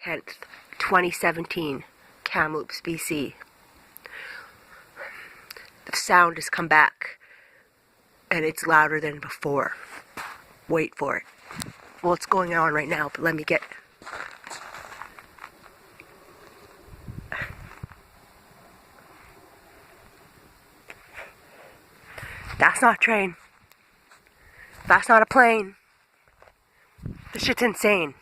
10th, 2017, Kamloops BC. The sound has come back, and it's louder than before. Wait for it. Well, it's going on right now, but let me get... That's not a train. That's not a plane. This shit's insane.